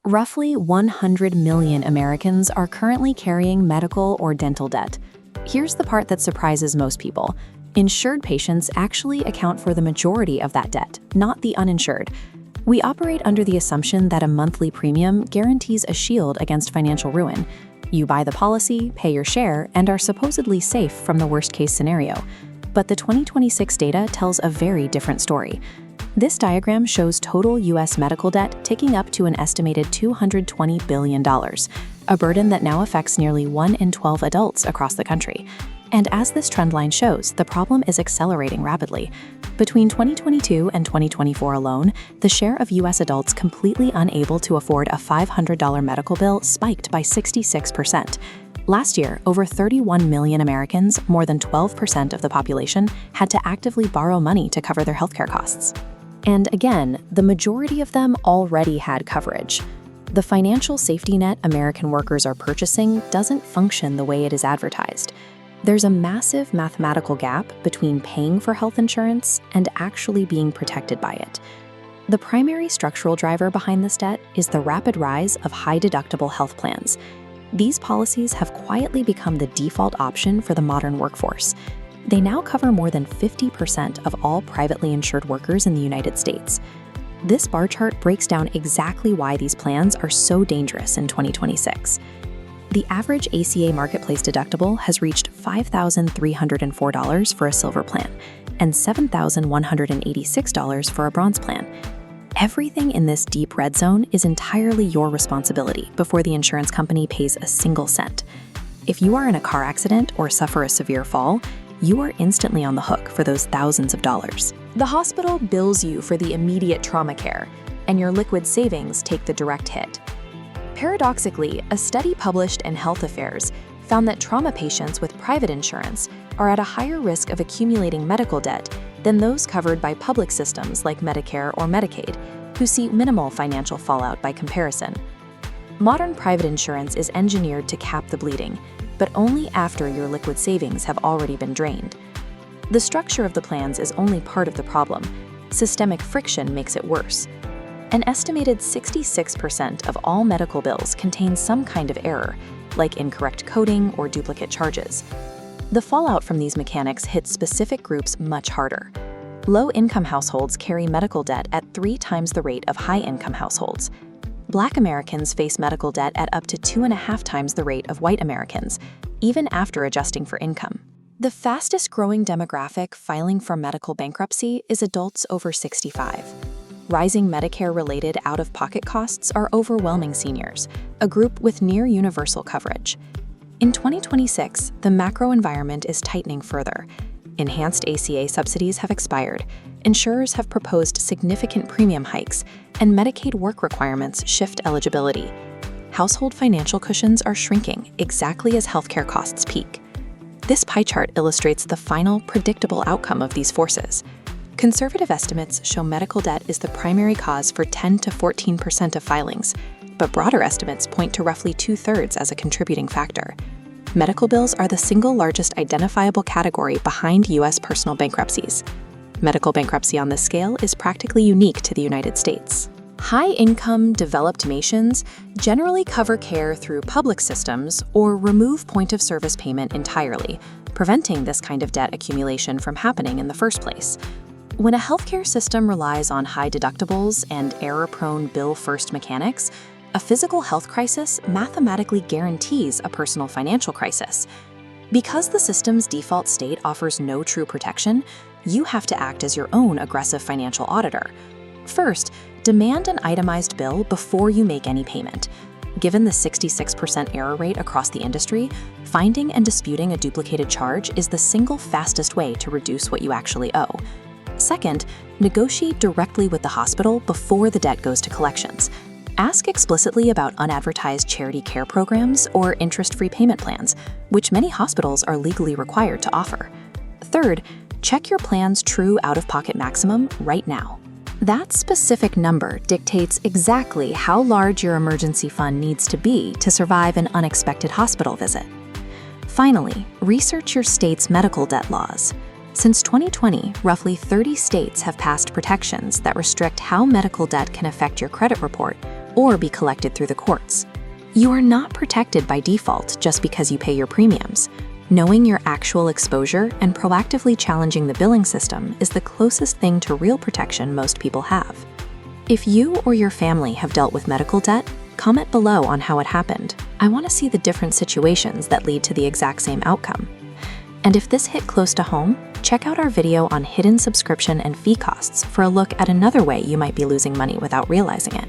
Roughly 100 million Americans are currently carrying medical or dental debt. Here's the part that surprises most people. Insured patients actually account for the majority of that debt, not the uninsured. We operate under the assumption that a monthly premium guarantees a shield against financial ruin. You buy the policy, pay your share, and are supposedly safe from the worst-case scenario. But the 2026 data tells a very different story. This diagram shows total U.S. medical debt ticking up to an estimated $220 billion, a burden that now affects nearly 1 in 12 adults across the country. And as this trend line shows, the problem is accelerating rapidly. Between 2022 and 2024 alone, the share of U.S. adults completely unable to afford a $500 medical bill spiked by 66%. Last year, over 31 million Americans, more than 12% of the population, had to actively borrow money to cover their healthcare costs. And again, the majority of them already had coverage. The financial safety net American workers are purchasing doesn't function the way it is advertised. There's a massive mathematical gap between paying for health insurance and actually being protected by it. The primary structural driver behind this debt is the rapid rise of high-deductible health plans. These policies have quietly become the default option for the modern workforce. They now cover more than 50% of all privately insured workers in the United States. This bar chart breaks down exactly why these plans are so dangerous in 2026. The average ACA marketplace deductible has reached $5,304 for a silver plan and $7,186 for a bronze plan. Everything in this deep red zone is entirely your responsibility before the insurance company pays a single cent. If you are in a car accident or suffer a severe fall, you are instantly on the hook for those thousands of dollars. The hospital bills you for the immediate trauma care, and your liquid savings take the direct hit. Paradoxically, a study published in Health Affairs found that trauma patients with private insurance are at a higher risk of accumulating medical debt than those covered by public systems like Medicare or Medicaid, who see minimal financial fallout by comparison. Modern private insurance is engineered to cap the bleeding, but only after your liquid savings have already been drained. The structure of the plans is only part of the problem. Systemic friction makes it worse. An estimated 66% of all medical bills contain some kind of error, like incorrect coding or duplicate charges. The fallout from these mechanics hits specific groups much harder. Low-income households carry medical debt at 3 times the rate of high-income households. Black Americans face medical debt at up to 2.5 times the rate of white Americans, even after adjusting for income. The fastest-growing demographic filing for medical bankruptcy is adults over 65. Rising Medicare-related out-of-pocket costs are overwhelming seniors, a group with near-universal coverage. In 2026, the macro environment is tightening further. Enhanced ACA subsidies have expired, insurers have proposed significant premium hikes, and Medicaid work requirements shift eligibility. Household financial cushions are shrinking exactly as healthcare costs peak. This pie chart illustrates the final, predictable outcome of these forces. Conservative estimates show medical debt is the primary cause for 10 to 14% of filings, but broader estimates point to roughly 2/3 as a contributing factor. Medical bills are the single largest identifiable category behind U.S. personal bankruptcies. Medical bankruptcy on this scale is practically unique to the United States. High-income, developed nations generally cover care through public systems or remove point-of-service payment entirely, preventing this kind of debt accumulation from happening in the first place. When a healthcare system relies on high deductibles and error-prone bill-first mechanics, a physical health crisis mathematically guarantees a personal financial crisis. Because the system's default state offers no true protection, you have to act as your own aggressive financial auditor. First, demand an itemized bill before you make any payment. Given the 66% error rate across the industry, finding and disputing a duplicated charge is the single fastest way to reduce what you actually owe. Second, negotiate directly with the hospital before the debt goes to collections. Ask explicitly about unadvertised charity care programs or interest-free payment plans, which many hospitals are legally required to offer. Third, check your plan's true out-of-pocket maximum right now. That specific number dictates exactly how large your emergency fund needs to be to survive an unexpected hospital visit. Finally, research your state's medical debt laws. Since 2020, roughly 30 states have passed protections that restrict how medical debt can affect your credit report, or be collected through the courts. You are not protected by default just because you pay your premiums. Knowing your actual exposure and proactively challenging the billing system is the closest thing to real protection most people have. If you or your family have dealt with medical debt, comment below on how it happened. I want to see the different situations that lead to the exact same outcome. And if this hit close to home, check out our video on hidden subscription and fee costs for a look at another way you might be losing money without realizing it.